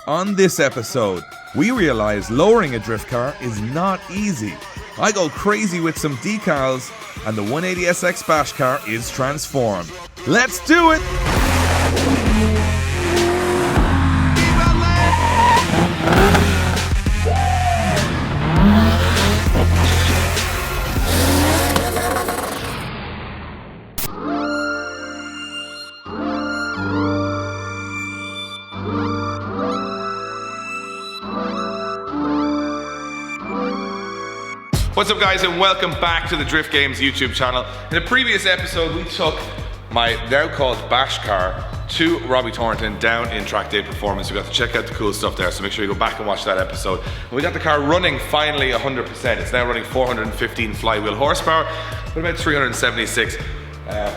On this episode, we realize lowering a drift car is not easy. I go crazy with some decals, and the 180SX bash car is transformed. Let's do it! What's up guys, and welcome back to the Drift Games YouTube channel. In a previous episode we took my now called bash car to Robbie Thornton down in Track Day Performance. We got to check out the cool stuff there, so make sure you go back and watch that episode. And we got the car running finally 100%. It's now running 415 flywheel horsepower, but about 376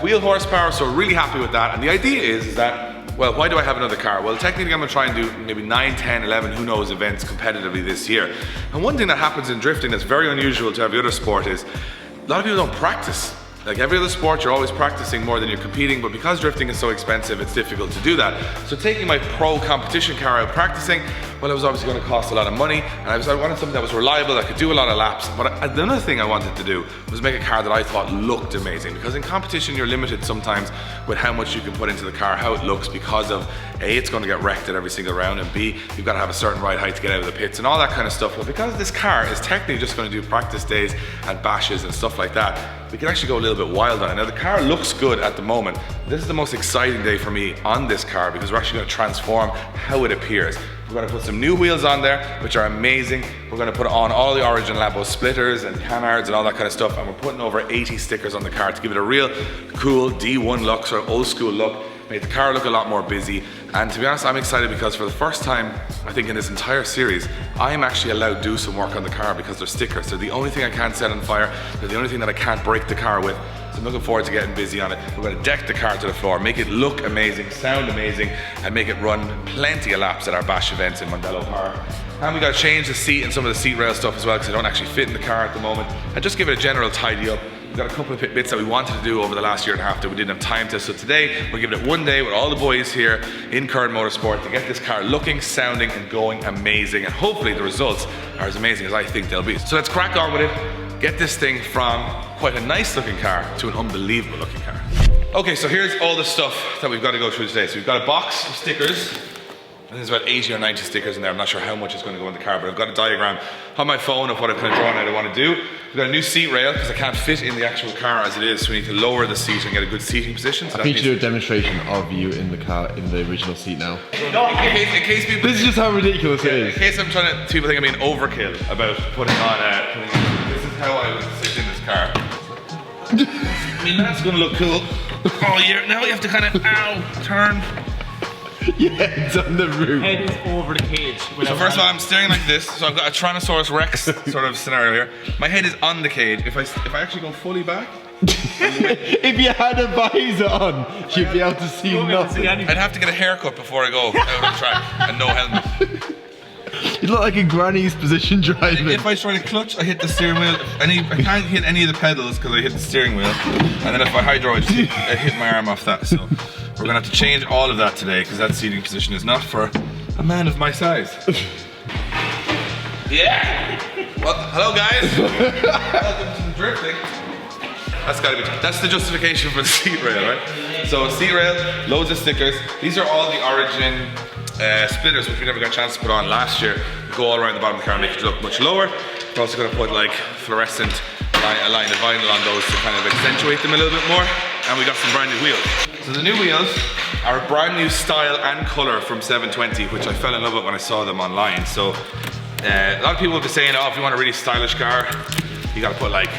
wheel horsepower, so we're really happy with that. And the idea is that, well, why do I have another car? Well, technically I'm gonna try and do maybe 9, 10, 11, who knows, events competitively this year. And one thing that happens in drifting that's very unusual to every other sport is a lot of people don't practice. Like every other sport, you're always practicing more than you're competing, but because drifting is so expensive, it's difficult to do that. So taking my pro competition car out practicing, well, it was obviously going to cost a lot of money, and I wanted something that was reliable, that could do a lot of laps. But another thing I wanted to do was make a car that I thought looked amazing, because in competition, you're limited sometimes with how much you can put into the car, how it looks, because of A, it's going to get wrecked at every single round, and B, you've got to have a certain ride height to get out of the pits and all that kind of stuff. But because this car is technically just going to do practice days and bashes and stuff like that, we can actually go a little bit wild on it. Now the car looks good at the moment. This is the most exciting day for me on this car because we're actually going to transform how it appears. We're going to put some new wheels on there, which are amazing. We're going to put on all the Origin Labo splitters and canards and all that kind of stuff, and we're putting over 80 stickers on the car to give it a real cool D1 look, sort of old school look. Made the car look a lot more busy, and to be honest, I'm excited because for the first time, I think in this entire series, I am actually allowed to do some work on the car because they're stickers. They're the only thing I can't set on fire. They're the only thing that I can't break the car with. So I'm looking forward to getting busy on it. We're going to deck the car to the floor, make it look amazing, sound amazing, and make it run plenty of laps at our bash events in Mondello Park. And we got to change the seat and some of the seat rail stuff as well because they don't actually fit in the car at the moment. And just give it a general tidy up. We've got a couple of bits that we wanted to do over the last year and a half that we didn't have time to. So today, we're giving it one day with all the boys here in Current Motorsport to get this car looking, sounding, and going amazing. And hopefully the results are as amazing as I think they'll be. So let's crack on with it. Get this thing from quite a nice looking car to an unbelievable looking car. Okay, so here's all the stuff that we've got to go through today. So we've got a box of stickers. And there's about 80 or 90 stickers in there. I'm not sure how much is going to go in the car, but I've got a diagram on my phone of what I've kind of drawn out I want to do. We've got a new seat rail because I can't fit in the actual car as it is, so we need to lower the seat and get a good seating position. So I need to do a demonstration of you in the car, in the original seat now. In case people... This is just how ridiculous it is. In case I'm trying to... people think I'm being overkill about putting on this is how I would sit in this car. I mean, that's going to look cool. Oh, now you have to kind of, turn. Your head's on the roof. Head is over the cage. So first of all, I'm steering like this. So I've got a Tyrannosaurus Rex sort of scenario here. My head is on the cage. If I actually go fully back, if you had a visor on, you'd be able to see nothing. I'd have to get a haircut before I go out on the track and no helmet. You look like a granny's position driving. If I try to clutch, I hit the steering wheel. I can't hit any of the pedals because I hit the steering wheel. And then if I hydro, I hit my arm off that. So we're gonna have to change all of that today because that seating position is not for a man of my size. Yeah! Well, hello guys! Welcome to the drifting. That's the justification for the seat rail, right? So seat rail, loads of stickers. These are all the Origin splitters, which we never got a chance to put on last year. Go all around the bottom of the car and make it look much lower. We're also going to put like fluorescent a line of vinyl on those to kind of accentuate them a little bit more. And we got some brand new wheels. So the new wheels are a brand new style and color from 720, which I fell in love with when I saw them online. So a lot of people will be saying, oh, if you want a really stylish car, you gotta put like,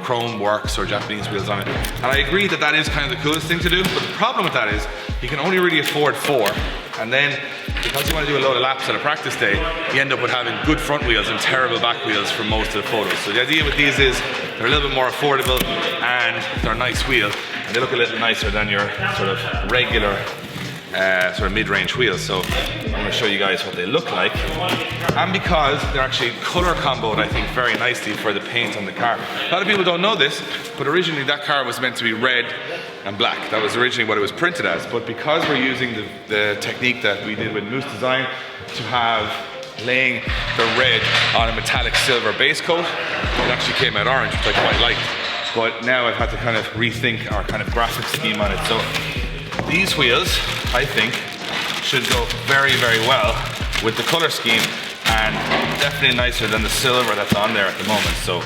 chrome works or Japanese wheels on it. And I agree that that is kind of the coolest thing to do, but the problem with that is you can only really afford 4. And then, because you want to do a load of laps at a practice day, you end up with having good front wheels and terrible back wheels for most of the photos. So the idea with these is they're a little bit more affordable and they're a nice wheel and they look a little nicer than your sort of regular sort of mid-range wheels. So I'm going to show you guys what they look like. And because they're actually color comboed, I think, very nicely for the paint on the car. A lot of people don't know this, but originally that car was meant to be red and black. That was originally what it was printed as. But because we're using the technique that we did with Moose Design to have laying the red on a metallic silver base coat, it actually came out orange, which I quite liked. But now I've had to kind of rethink our kind of graphic scheme on it. So these wheels, I think, should go very, very well with the color scheme, and definitely nicer than the silver that's on there at the moment. So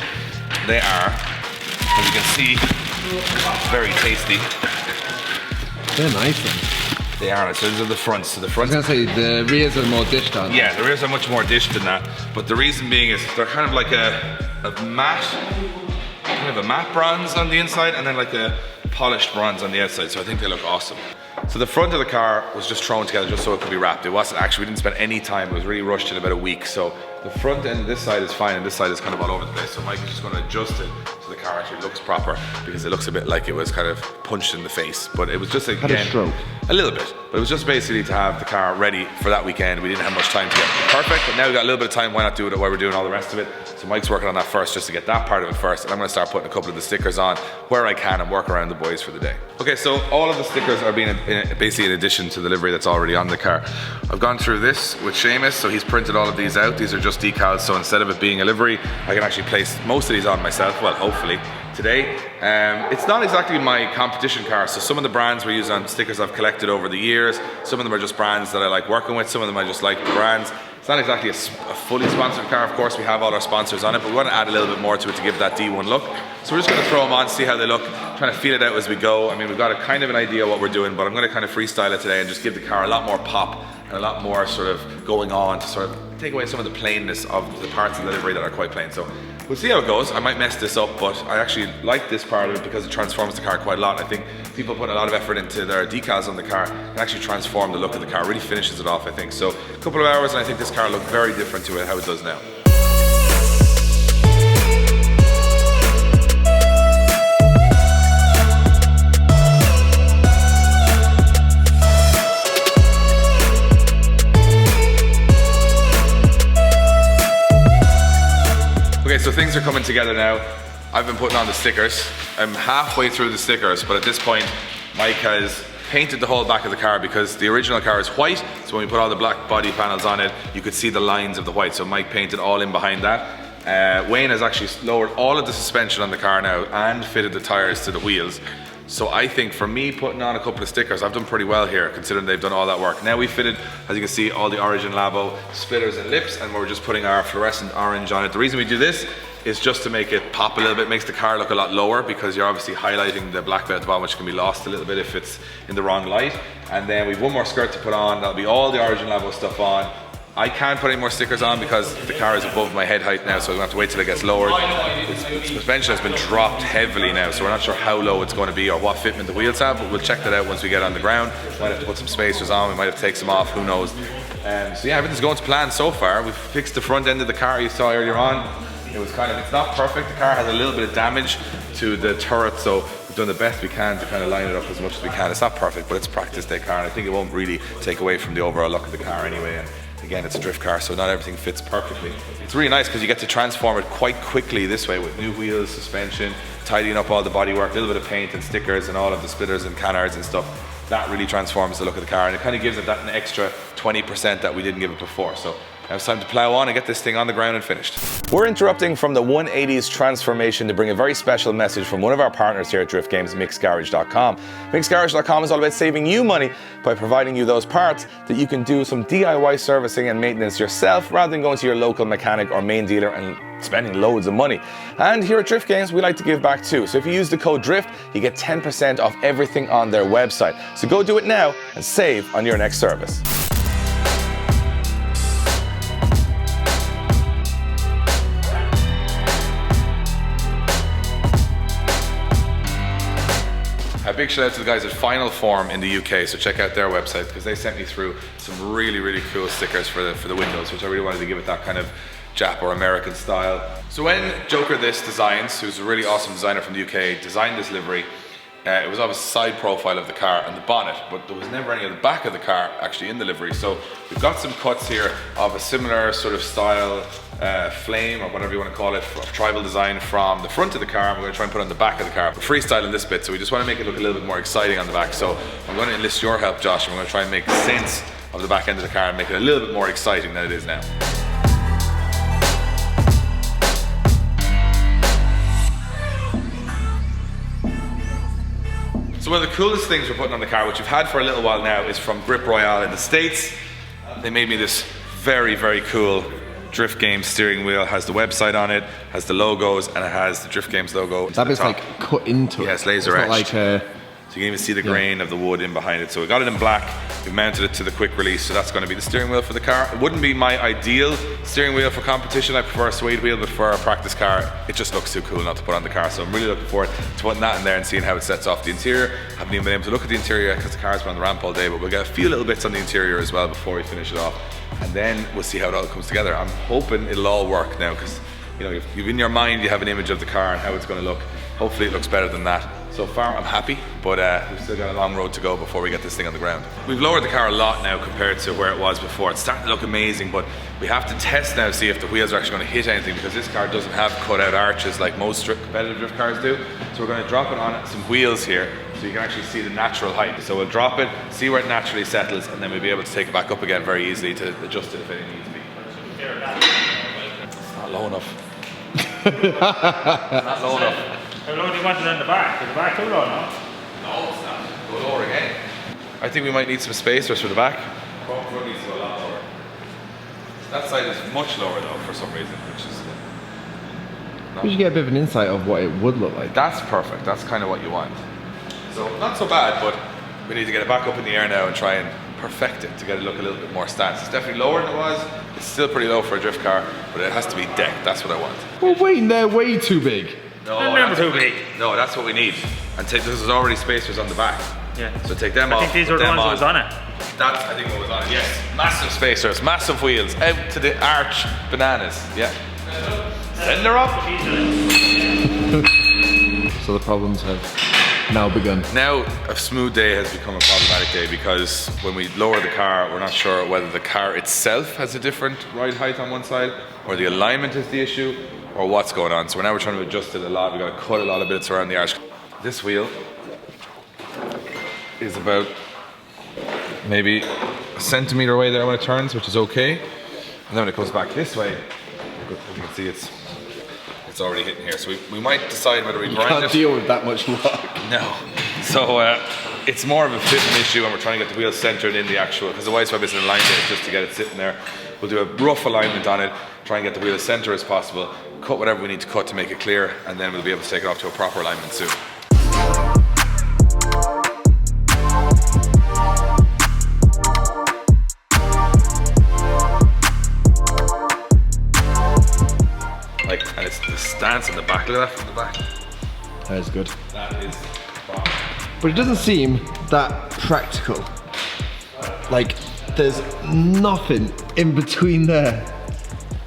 they are, as you can see, very tasty. They're nice. They are. So these are the fronts. So the front. I was gonna say the rears are more dished on. Yeah, the rears are much more dished than that. But the reason being is they're kind of like a matte, kind of a matte bronze on the inside, and then like a polished bronze on the outside. So I think they look awesome. So the front of the car was just thrown together just so it could be wrapped. It wasn't actually, we didn't spend any time. It was really rushed in about a week. So the front end of this side is fine, and this side is kind of all over the place. So Mike is just going to adjust it so the car actually looks proper, because it looks a bit like it was kind of punched in the face. But it was just, again, had a stroke. A little bit. But it was just basically to have the car ready for that weekend. We didn't have much time to get it perfect, but now we got a little bit of time. Why not do it while we're doing all the rest of it? So Mike's working on that first, just to get that part of it first, and I'm going to start putting a couple of the stickers on where I can and work around the boys for the day. Okay, so all of the stickers are being basically in addition to the livery that's already on the car. I've gone through this with Seamus, so he's printed all of these out. These are just decals, so instead of it being a livery, I can actually place most of these on myself, well, hopefully today. It's not exactly my competition car, so some of the brands we use on stickers I've collected over the years. Some of them are just brands that I like working with, some of them I just like the brands. It's not exactly a fully sponsored car. Of course, we have all our sponsors on it, but we want to add a little bit more to it to give that D1 look. So we're just going to throw them on, see how they look, trying to feel it out as we go. I mean, we've got a kind of an idea what we're doing, but I'm going to kind of freestyle it today and just give the car a lot more pop and a lot more sort of going on to sort of take away some of the plainness of the parts of the livery that are quite plain. So we'll see how it goes. I might mess this up, but I actually like this part of it because it transforms the car quite a lot. I think people put a lot of effort into their decals on the car and actually transform the look of the car. Really finishes it off, I think. So a couple of hours and I think this car looked very different to how it does now. Okay, so things are coming together now. I've been putting on the stickers. I'm halfway through the stickers, but at this point, Mike has painted the whole back of the car because the original car is white, so when we put all the black body panels on it, you could see the lines of the white, so Mike painted all in behind that. Wayne has actually lowered all of the suspension on the car now and fitted the tires to the wheels. So I think for me putting on a couple of stickers, I've done pretty well here considering they've done all that work. Now we fitted, as you can see, all the Origin Labo splitters and lips, and we're just putting our fluorescent orange on it. The reason we do this is just to make it pop a little bit, makes the car look a lot lower because you're obviously highlighting the black bit at the bottom, which can be lost a little bit if it's in the wrong light. And then we've one more skirt to put on, that'll be all the Origin Labo stuff on. I can't put any more stickers on because the car is above my head height now, so I'm gonna have to wait till it gets lowered. The suspension has been dropped heavily now, so we're not sure how low it's going to be or what fitment the wheels have, but we'll check that out once we get on the ground. Might have to put some spacers on, we might have to take some off, who knows. So yeah, everything's going to plan so far. We've fixed the front end of the car you saw earlier on. It was kind of, it's not perfect. The car has a little bit of damage to the turret, so we've done the best we can to kind of line it up as much as we can. It's not perfect, but it's a practice day car, and I think it won't really take away from the overall look of the car anyway. And again, it's a drift car, so not everything fits perfectly. It's really nice because you get to transform it quite quickly this way with new wheels, suspension, tidying up all the bodywork, a little bit of paint and stickers and all of the splitters and canards and stuff. That really transforms the look of the car, and it kind of gives it that an extra 20% that we didn't give it before. So now it's time to plow on and get this thing on the ground and finished. We're interrupting from the 180s transformation to bring a very special message from one of our partners here at Drift Games, MixGarage.com. MixGarage.com is all about saving you money by providing you those parts that you can do some DIY servicing and maintenance yourself rather than going to your local mechanic or main dealer and spending loads of money. And here at Drift Games, we like to give back too. So if you use the code DRIFT, you get 10% off everything on their website. So go do it now and save on your next service. A big shout out to the guys at Final Form in the UK, so check out their website because they sent me through some really, really cool stickers for the windows, which I really wanted to give it that kind of Jap or American style. So when Joker This Designs, who's a really awesome designer from the UK, designed this livery, It was obviously side profile of the car and the bonnet, but there was never any of the back of the car actually in the livery. So we've got some cuts here of a similar sort of style flame, or whatever you want to call it, tribal design from the front of the car. We're going to try and put it on the back of the car. We're freestyling this bit, so we just want to make it look a little bit more exciting on the back. So I'm going to enlist your help, Josh, and we're going to try and make sense of the back end of the car and make it a little bit more exciting than it is now. So one of the coolest things we're putting on the car, which we've had for a little while now, is from Grip Royale in the States. They made me this very, very cool Drift Games steering wheel. Has the website on it, has the logos, and it has the Drift Games logo. That bit's like cut into it. Yeah, it's laser etched. Like so you can even see the grain of the wood in behind it. So we got it in black, we've mounted it to the quick release, so that's going to be the steering wheel for the car. It wouldn't be my ideal steering wheel for competition. I prefer a suede wheel, but for a practice car, it just looks too cool not to put on the car. So I'm really looking forward to putting that in there and seeing how it sets off the interior. Haven't even been able to look at the interior yet because the car's been on the ramp all day, but we'll get a few little bits on the interior as well before we finish it off. And then we'll see how it all comes together. I'm hoping it'll all work now, because you know, you've in your mind, you have an image of the car and how it's going to look. Hopefully it looks better than that. So far I'm happy, but we've still got a long road to go before we get this thing on the ground. We've lowered the car a lot now compared to where it was before. It's starting to look amazing, but we have to test now to see if the wheels are actually going to hit anything, because this car doesn't have cut out arches like most competitive drift cars do. So we're going to drop it on some wheels here so you can actually see the natural height. So we'll drop it, see where it naturally settles, and then we'll be able to take it back up again very easily to adjust it if it needs to be. It's not low enough. It's not low enough. How low do you want it on the back? Is the back too low now? No, it's not. Go lower again. I think we might need some spacers for the back. Front needs to go a lot lower. That side is much lower though for some reason, which is... We should get a bit of an insight of what it would look like. That's perfect. That's kind of what you want. So not so bad, but we need to get it back up in the air now and try and perfect it to get it look a little bit more stance. It's definitely lower than it was. It's still pretty low for a drift car, but it has to be decked. That's what I want. Well, wait, they're way too big. No, They're too big. No, that's what we need. And take, there's already spacers on the back. Yeah. So take them I off. think these are the ones that was on it. That's, I think, what was on it. Yes. Massive spacers, massive wheels, out to the arch bananas. Yeah. Send her up. So the problems have now begun. Now a smooth day has become a problematic day, because when we lower the car, we're not sure whether the car itself has a different ride height on one side, or the alignment is the issue, or what's going on. So now we're trying to adjust it a lot. We've got to cut a lot of bits around the arch. This wheel is about maybe a centimetre away there when it turns, which is okay. And then when it goes back this way, as you can see, it's already hitting here. So we might decide whether we grind it. You can't deal with that much luck. No. So it's more of a fitting issue, and we're trying to get the wheel centered in the actual, because the white swab isn't aligned yet, just to get it sitting there. We'll do a rough alignment on it, try and get the wheel as center as possible, cut whatever we need to cut to make it clear, and then we'll be able to take it off to a proper alignment soon. And it's the stance in the back. Look at that from the back. That is good. That is bomb. But it doesn't seem that practical. Like, there's nothing in between there.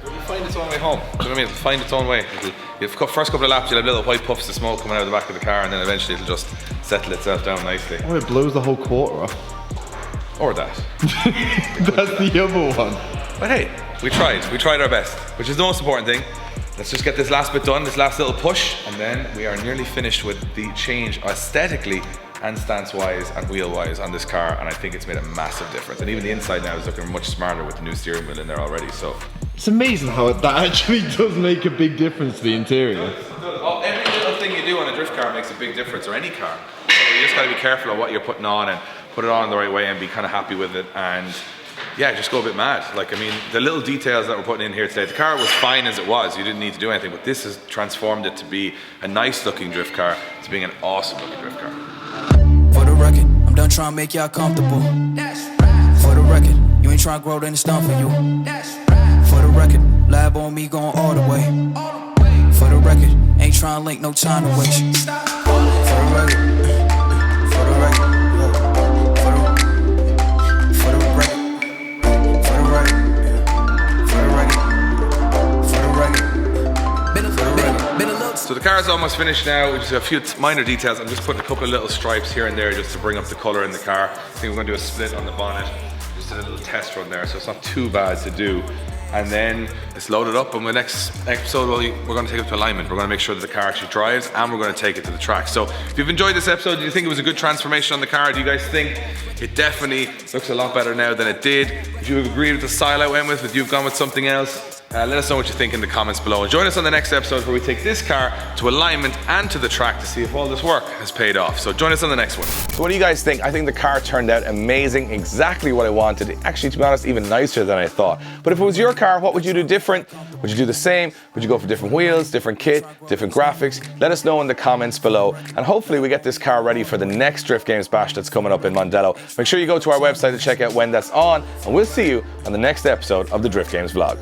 It'll find its own way home. Do you know what I mean? It'll find its own way. First couple of laps, you'll have little white puffs of smoke coming out of the back of the car, and then eventually it'll just settle itself down nicely. Oh, it blows the whole quarter off. Or that. That's the other one. But hey, we tried our best, which is the most important thing. Let's just get this last bit done, this last little push, and then we are nearly finished with the change aesthetically and stance-wise and wheel-wise on this car, and I think it's made a massive difference. And even the inside now is looking much smarter with the new steering wheel in there already, so. It's amazing how that actually does make a big difference to the interior. Every little thing you do on a drift car makes a big difference, or any car. So you just gotta be careful of what you're putting on and put it on the right way and be kind of happy with it, and yeah, just go a bit mad. Like, I mean, the little details that we're putting in here today, the car was fine as it was, you didn't need to do anything, but this has transformed it to be a nice looking drift car to being an awesome looking drift car. For the record, I'm done trying to make y'all comfortable. For the record, you ain't trying to grow, then it's done for you. For the record, lab on me going all the way. For the record, ain't trying to link, no time to waste. For the record, for the record. So the car car's almost finished now. We just have a few minor details. I'm just putting a couple of little stripes here and there just to bring up the color in the car. I think we're gonna do a split on the bonnet. Just a little test run there, so it's not too bad to do. And then it's loaded up, and the next episode we're going to take it to alignment. We're going to make sure that the car actually drives, and we're going to take it to the track. So if you've enjoyed this episode, do you think it was a good transformation on the car? Do you guys think it definitely looks a lot better now than it did? If you agree with the style I went with, if you've gone with something else, let us know what you think in the comments below. And join us on the next episode where we take this car to alignment and to the track to see if all this work has paid off. So join us on the next one. So what do you guys think? I think the car turned out amazing, exactly what I wanted. Actually, to be honest, even nicer than I thought. But if it was your car, what would you do different? Would you do the same? Would you go for different wheels, different kit, different graphics? Let us know in the comments below. And hopefully we get this car ready for the next Drift Games Bash that's coming up in Mondello. Make sure you go to our website to check out when that's on, and we'll see you on the next episode of the Drift Games vlog.